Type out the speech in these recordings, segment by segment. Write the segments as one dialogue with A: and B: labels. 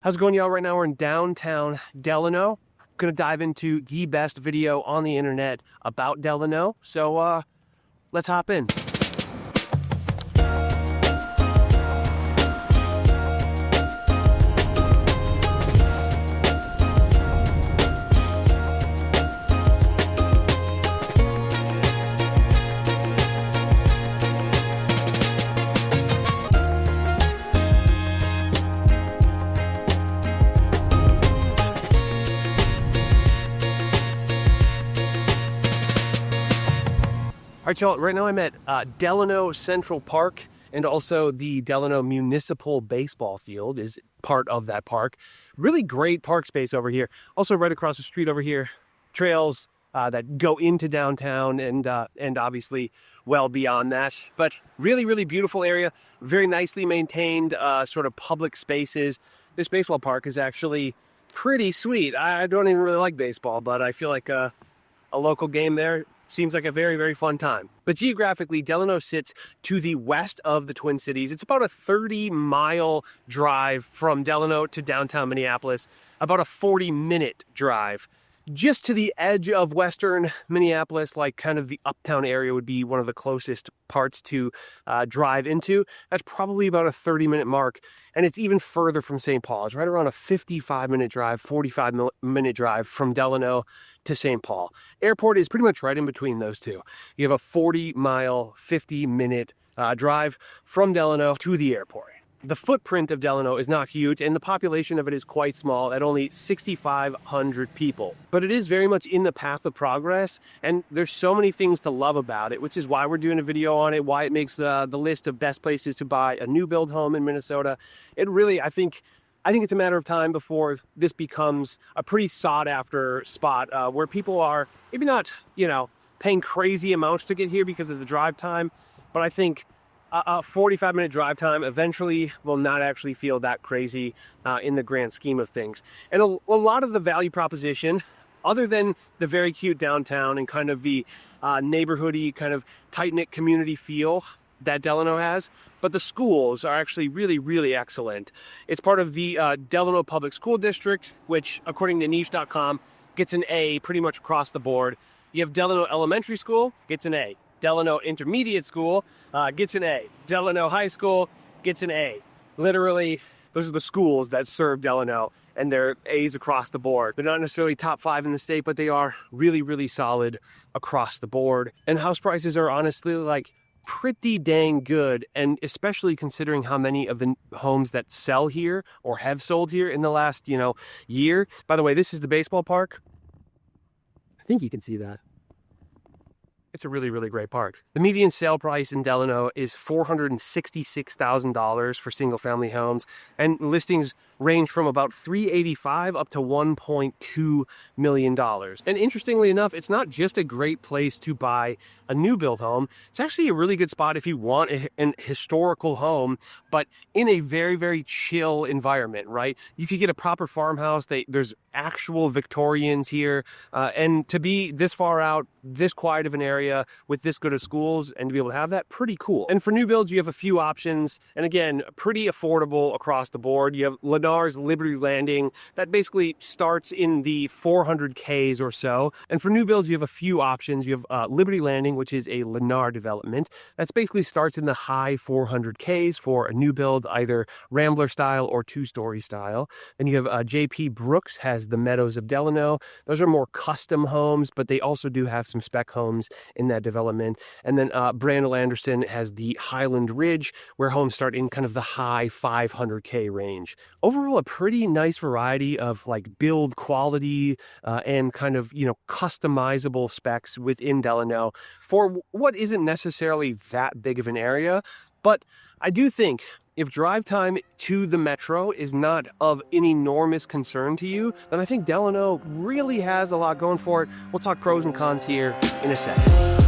A: How's it going, y'all? Right now we're in downtown Delano. Gonna dive into the best video on the internet about Delano. So let's hop in. All right, y'all, right now I'm at Delano Central Park, and also the Delano Municipal baseball field is part of that park. Really great park space over here. Also right across the street over here, trails that go into downtown and obviously well beyond that. But really, really beautiful area, very nicely maintained sort of public spaces. This baseball park is actually pretty sweet. I don't even really like baseball, but I feel like a local game there seems like a very, very fun time. But geographically, Delano sits to the west of the Twin Cities. It's about a 30-mile drive from Delano to downtown Minneapolis, about a 40-minute drive. Just to the edge of western Minneapolis, like kind of the uptown area would be one of the closest parts to drive into. That's probably about a 30-minute mark. And it's even further from St. Paul. It's right around a 55-minute drive, 45-minute drive from Delano to St. Paul. Airport is pretty much right in between those two. You have a 40-mile, 50-minute drive from Delano to the airport. The footprint of Delano is not huge, and the population of it is quite small at only 6,500 people. But it is very much in the path of progress, and there's so many things to love about it, which is why we're doing a video on it, why it makes the list of best places to buy a new build home in Minnesota. It really, I think it's a matter of time before this becomes a pretty sought-after spot where people are maybe not, paying crazy amounts to get here because of the drive time, but I think a 45-minute drive time eventually will not actually feel that crazy in the grand scheme of things. And a lot of the value proposition, other than the very cute downtown and kind of the neighborhoody, kind of tight-knit community feel that Delano has, but the schools are actually really, really excellent. It's part of the Delano Public School District, which, according to niche.com, gets an A pretty much across the board. You have Delano Elementary School, gets an A. Delano Intermediate School gets an A. Delano High School gets an A. Literally, those are the schools that serve Delano, and they're A's across the board. They're not necessarily top 5 in the state, but they are really, really solid across the board. And house prices are honestly like pretty dang good, and especially considering how many of the homes that sell here or have sold here in the last, year. By the way, this is the baseball park. I think you can see that. It's a really, really great park. The median sale price in Delano is $466,000 for single-family homes, and listings range from about $385,000 up to $1.2 million. And interestingly enough, it's not just a great place to buy a new build home. It's actually a really good spot if you want an historical home, but in a very, very chill environment, right? You could get a proper farmhouse. There's actual Victorians here, and to be this far out, this quiet of an area with this good of schools, and to be able to have that, pretty cool. And for new builds, you have a few options, and again, pretty affordable across the board. You have Lennar's Liberty Landing that basically starts in the 400Ks or so. And for new builds, you have a few options. You have Liberty Landing, which is a Lennar development. That's basically starts in the high 400Ks for a new build, either Rambler style or 2-story style. And you have JP Brooks has the Meadows of Delano. Those are more custom homes, but they also do have some spec homes in that development. And then Brandel Anderson has the Highland Ridge, where homes start in kind of the high 500K range. Overall, a pretty nice variety of like build quality and kind of, customizable specs within Delano for what isn't necessarily that big of an area. But I do think if drive time to the metro is not of an enormous concern to you, then I think Delano really has a lot going for it. We'll talk pros and cons here in a second.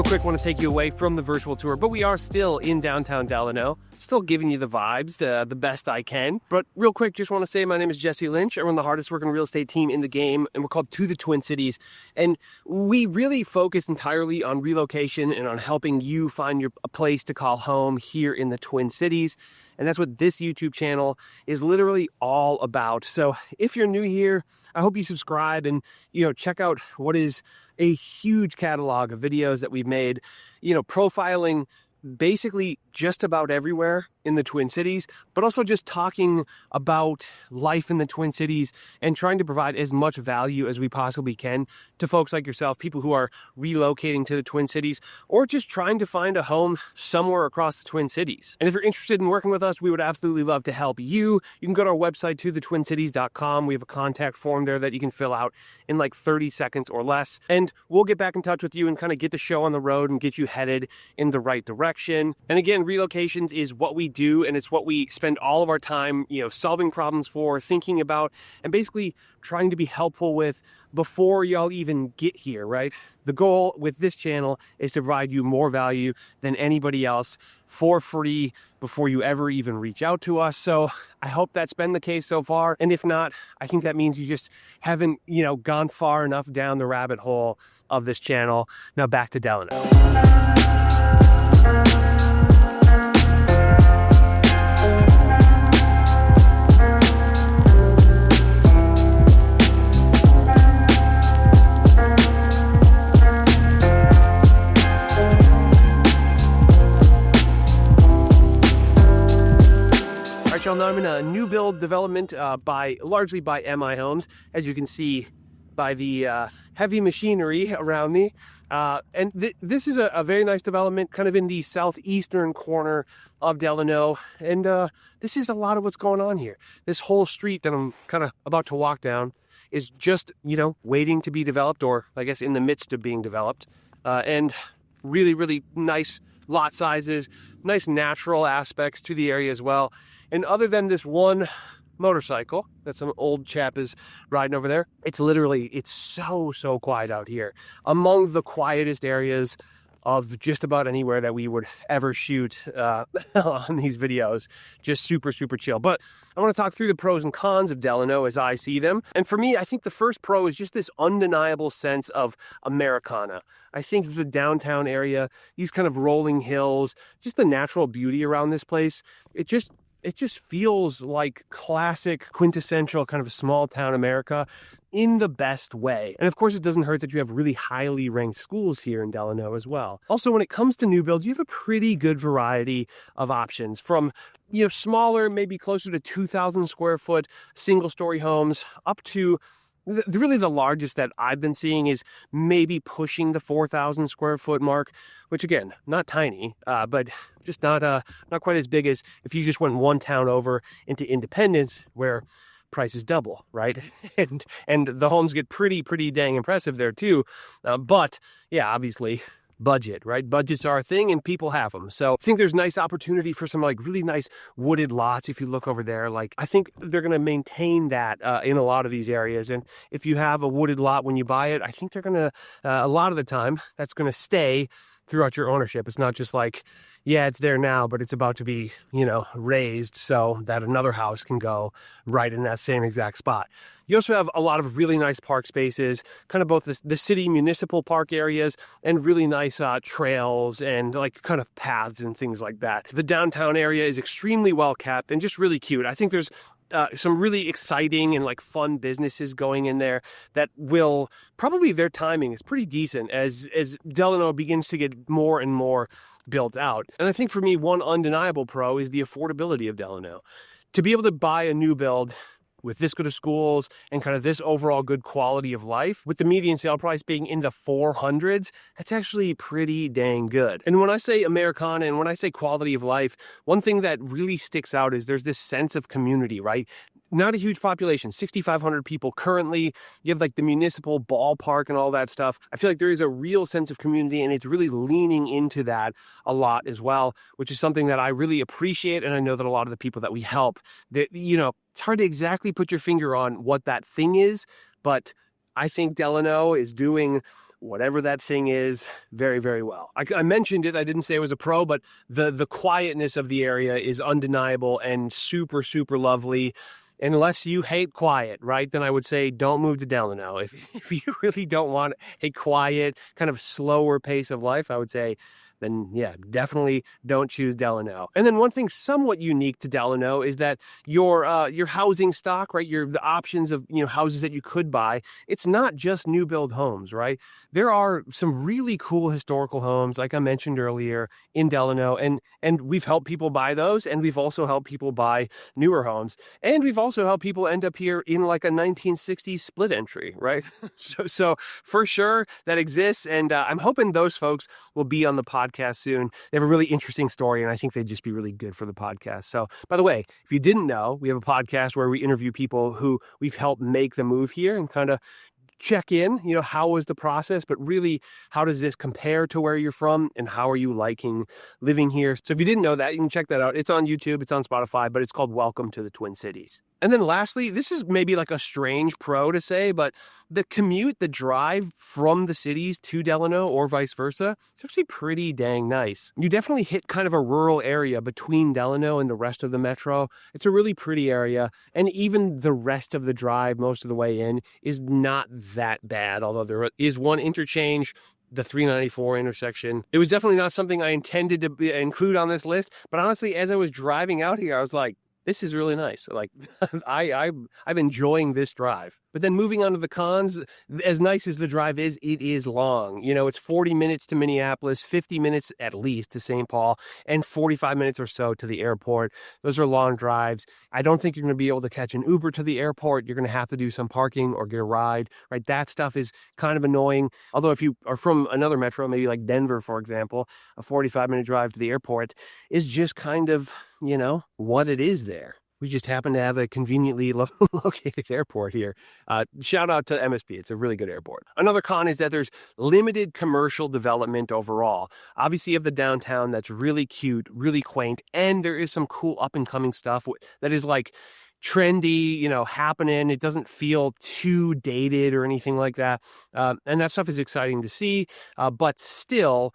A: quick, want to take you away from the virtual tour, but we are still in downtown Delano, still giving you the vibes the best I can. But real quick, just want to say my name is Jesse Lynch. I run the hardest working real estate team in the game, and we're called To the Twin Cities. And we really focus entirely on relocation and on helping you find a place to call home here in the Twin Cities. And that's what this YouTube channel is literally all about. So if you're new here, I hope you subscribe and, check out what is a huge catalog of videos that we've made, profiling basically just about everywhere in the Twin Cities, but also just talking about life in the Twin Cities and trying to provide as much value as we possibly can to folks like yourself, people who are relocating to the Twin Cities or just trying to find a home somewhere across the Twin Cities. And if you're interested in working with us, we would absolutely love to help you. You can go to our website, tothetwincities.com. We have a contact form there that you can fill out in like 30 seconds or less. And we'll get back in touch with you and kind of get the show on the road and get you headed in the right direction. And again, relocations is what we do, and it's what we spend all of our time, solving problems for, thinking about, and basically trying to be helpful with before y'all even get here, right? The goal with this channel is to provide you more value than anybody else for free before you ever even reach out to us. So I hope that's been the case so far. And if not, I think that means you just haven't, gone far enough down the rabbit hole of this channel. Now back to Delano. Now I'm in a new build development largely by MI Homes, as you can see by the heavy machinery around me. And this is a very nice development kind of in the southeastern corner of Delano. And this is a lot of what's going on here. This whole street that I'm kind of about to walk down is just, waiting to be developed, or I guess in the midst of being developed. And really, really nice lot sizes, nice natural aspects to the area as well. And other than this one motorcycle that some old chap is riding over there, it's so quiet out here. Among the quietest areas of just about anywhere that we would ever shoot on these videos. Just super, super chill. But I want to talk through the pros and cons of Delano as I see them. And for me, I think the first pro is just this undeniable sense of Americana. I think the downtown area, these kind of rolling hills, just the natural beauty around this place, it just feels like classic, quintessential kind of small town America in the best way. And of course, it doesn't hurt that you have really highly ranked schools here in Delano as well. Also, when it comes to new builds, you have a pretty good variety of options from, smaller, maybe closer to 2,000 square foot single story homes up to really the largest that I've been seeing is maybe pushing the 4,000 square foot mark, which again, not tiny, but just not quite as big as if you just went one town over into Independence, where prices double, right? and the homes get pretty dang impressive there too. But yeah, obviously, budget, right? Budgets are a thing and people have them. So I think there's nice opportunity for some really nice wooded lots. If you look over there, I think they're going to maintain that in a lot of these areas. And if you have a wooded lot when you buy it, I think they're going to, a lot of the time, that's going to stay throughout your ownership. It's not just it's there now, but it's about to be, raised so that another house can go right in that same exact spot. You also have a lot of really nice park spaces, kind of both the city municipal park areas and really nice trails and kind of paths and things like that. The downtown area is extremely well kept and just really cute. I think there's some really exciting and fun businesses going in there that will probably, their timing is pretty decent as Delano begins to get more and more built out. And I think for me, one undeniable pro is the affordability of Delano. To be able to buy a new build with this good of schools and kind of this overall good quality of life, with the median sale price being in the 400s, that's actually pretty dang good. And when I say Americana and when I say quality of life, one thing that really sticks out is there's this sense of community, right? Not a huge population, 6,500 people currently. You have the municipal ballpark and all that stuff. I feel like there is a real sense of community, and it's really leaning into that a lot as well, which is something that I really appreciate. And I know that a lot of the people that we help, that, it's hard to exactly put your finger on what that thing is, but I think Delano is doing whatever that thing is, very, very well. I mentioned it. I didn't say it was a pro, but the quietness of the area is undeniable and super, super lovely. Unless you hate quiet, right? Then I would say don't move to Delano. If you really don't want a quiet, kind of slower pace of life, I would say then yeah, definitely don't choose Delano. And then one thing somewhat unique to Delano is that your housing stock, right? The options of houses that you could buy. It's not just new build homes, right? There are some really cool historical homes, like I mentioned earlier, in Delano, and we've helped people buy those, and we've also helped people buy newer homes, and we've also helped people end up here in like a 1960s split entry, right? So for sure that exists, and I'm hoping those folks will be on the podcast soon. They have a really interesting story, and I think they'd just be really good for the podcast. So, by the way, if you didn't know, we have a podcast where we interview people who we've helped make the move here and kind of check in, how was the process, but really, how does this compare to where you're from, and how are you liking living here? So if you didn't know that, you can check that out. It's on YouTube, it's on Spotify, but it's called Welcome to the Twin Cities. And then lastly, this is maybe like a strange pro to say, but the commute, the drive from the cities to Delano or vice versa, it's actually pretty dang nice. You definitely hit kind of a rural area between Delano and the rest of the metro. It's a really pretty area. And even the rest of the drive, most of the way in, is not that bad, although there is one interchange, the 394 intersection. It was definitely not something I intended to include on this list, but honestly, as I was driving out here, I was like, this is really nice. Like, I'm enjoying this drive. But then moving on to the cons, as nice as the drive is, it is long. It's 40 minutes to Minneapolis, 50 minutes at least to St. Paul, and 45 minutes or so to the airport. Those are long drives. I don't think you're going to be able to catch an Uber to the airport. You're going to have to do some parking or get a ride, right? That stuff is kind of annoying. Although if you are from another metro, maybe like Denver, for example, a 45-minute drive to the airport is just kind of, what it is there. We just happen to have a conveniently located airport here. Shout out to MSP. It's a really good airport. Another con is that there's limited commercial development overall. Obviously, you have the downtown that's really cute, really quaint, and there is some cool up-and-coming stuff that is like trendy, happening. It doesn't feel too dated or anything like that. And that stuff is exciting to see. But still,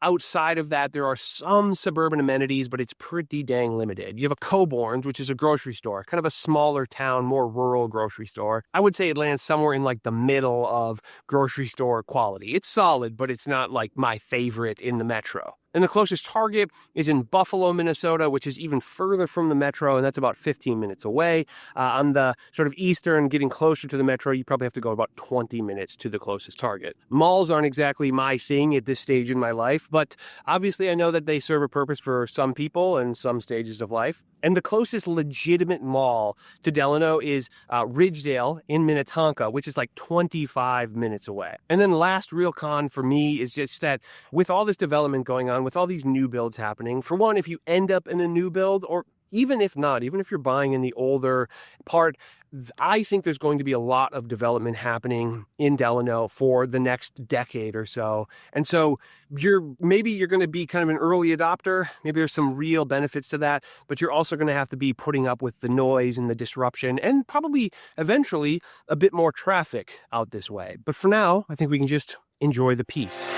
A: outside of that, there are some suburban amenities, but it's pretty dang limited. You have a Coburn's, which is a grocery store, kind of a smaller town, more rural grocery store. I would say it lands somewhere in like the middle of grocery store quality. It's solid, but it's not like my favorite in the metro. And the closest Target is in Buffalo, Minnesota, which is even further from the metro, and that's about 15 minutes away. On the sort of eastern, getting closer to the metro, you probably have to go about 20 minutes to the closest Target. Malls aren't exactly my thing at this stage in my life, but obviously I know that they serve a purpose for some people and some stages of life. And the closest legitimate mall to Delano is Ridgedale in Minnetonka, which is like 25 minutes away. And then last real con for me is just that with all this development going on, with all these new builds happening, for one, if you end up in a new build, or even if not, even if you're buying in the older part, I think there's going to be a lot of development happening in Delano for the next decade or so. And so maybe you're going to be kind of an early adopter. Maybe there's some real benefits to that, but you're also going to have to be putting up with the noise and the disruption and probably eventually a bit more traffic out this way. But for now, I think we can just enjoy the peace.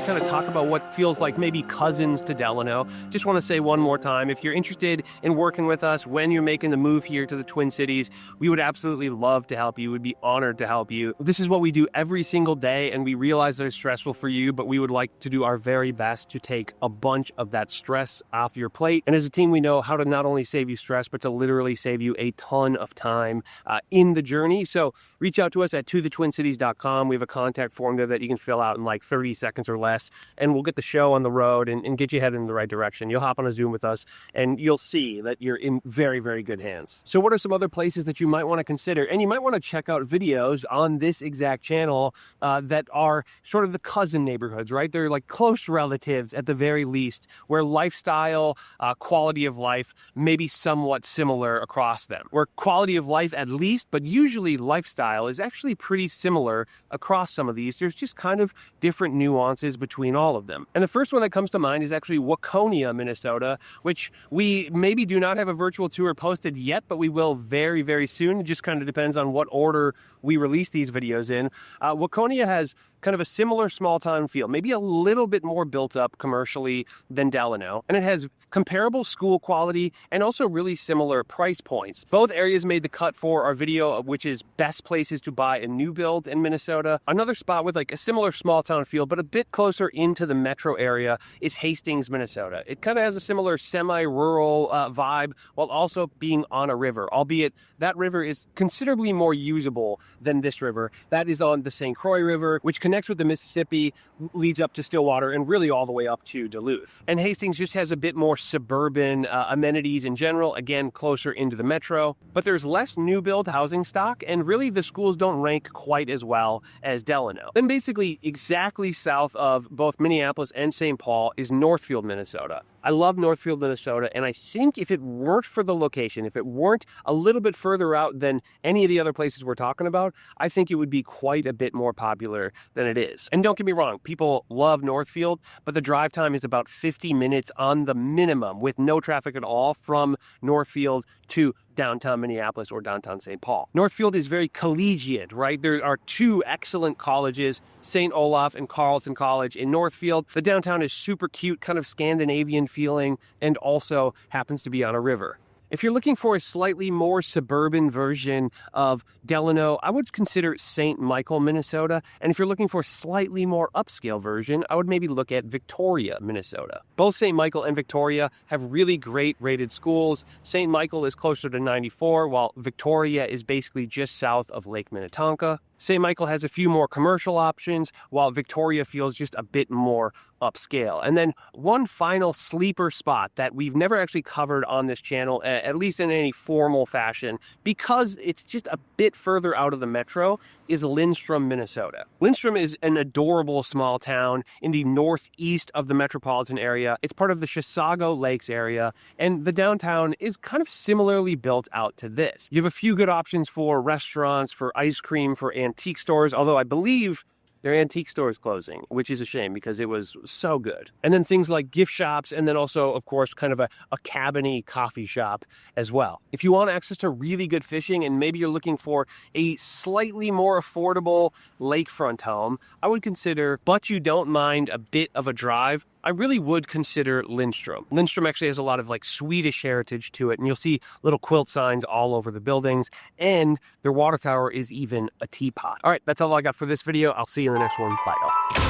A: I kind of talk about what feels like maybe cousins to Delano, just want to say one more time, if you're interested in working with us when you're making the move here to the Twin Cities, we would absolutely love to help you. We'd be honored to help you. This is what we do every single day, and we realize that it's stressful for you, but we would like to do our very best to take a bunch of that stress off your plate. And as a team, we know how to not only save you stress, but to literally save you a ton of time in the journey. So reach out to us at tothetwincities.com. We have a contact form there that you can fill out in like 30 seconds or less, and we'll get the show on the road and get you headed in the right direction. You'll hop on a Zoom with us, and you'll see that you're in very, very good hands. So what are some other places that you might want to consider? And you might want to check out videos on this exact channel that are sort of the cousin neighborhoods, right? They're like close relatives at the very least, where lifestyle, quality of life may be somewhat similar across them. Where quality of life at least, but usually lifestyle is actually pretty similar across some of these. There's just kind of different nuances between all of them. And the first one that comes to mind is actually Waconia, Minnesota, which we maybe do not have a virtual tour posted yet, but we will very, very soon. It just kind of depends on what order we release these videos in. Waconia has kind of a similar small town feel, maybe a little bit more built up commercially than Delano. And it has comparable school quality and also really similar price points. Both areas made the cut for our video, which is best places to buy a new build in Minnesota. Another spot with like a similar small town feel, but a bit closer into the metro area is Hastings, Minnesota. It kind of has a similar semi-rural vibe while also being on a river, albeit that river is considerably more usable than this river. That is on the St. Croix River, which connects with the Mississippi, leads up to Stillwater, and really all the way up to Duluth. And Hastings just has a bit more suburban amenities in general, again, closer into the metro. But there's less new build housing stock, and really the schools don't rank quite as well as Delano. Then basically exactly south of both Minneapolis and St. Paul is Northfield, Minnesota. I love Northfield, Minnesota, and I think if it weren't for the location, if it weren't a little bit further out than any of the other places we're talking about, I think it would be quite a bit more popular than it is. And don't get me wrong, people love Northfield, but the drive time is about 50 minutes on the minimum with no traffic at all from Northfield to downtown Minneapolis or downtown St. Paul. Northfield is very collegiate, right? There are two excellent colleges, St. Olaf and Carleton College in Northfield. The downtown is super cute, kind of Scandinavian feeling, and also happens to be on a river. If you're looking for a slightly more suburban version of Delano, I would consider St. Michael, Minnesota. And if you're looking for a slightly more upscale version, I would maybe look at Victoria, Minnesota. Both St. Michael and Victoria have really great rated schools. St. Michael is closer to 94, while Victoria is basically just south of Lake Minnetonka. St. Michael has a few more commercial options, while Victoria feels just a bit more upscale. And then one final sleeper spot that we've never actually covered on this channel, at least in any formal fashion, because it's just a bit further out of the metro, is Lindstrom, Minnesota. Lindstrom is an adorable small town in the northeast of the metropolitan area. It's part of the Chisago Lakes area, and the downtown is kind of similarly built out to this. You have a few good options for restaurants, for ice cream, for antique stores, although I believe their antique store is closing, which is a shame because it was so good. And then things like gift shops, and then also, of course, kind of a cabin-y coffee shop as well. If you want access to really good fishing and maybe you're looking for a slightly more affordable lakefront home, I would consider, but you don't mind a bit of a drive, I really would consider Lindstrom. Lindstrom actually has a lot of like Swedish heritage to it, and you'll see little quilt signs all over the buildings, and their water tower is even a teapot. All right, that's all I got for this video. I'll see you in the next one. Bye, y'all.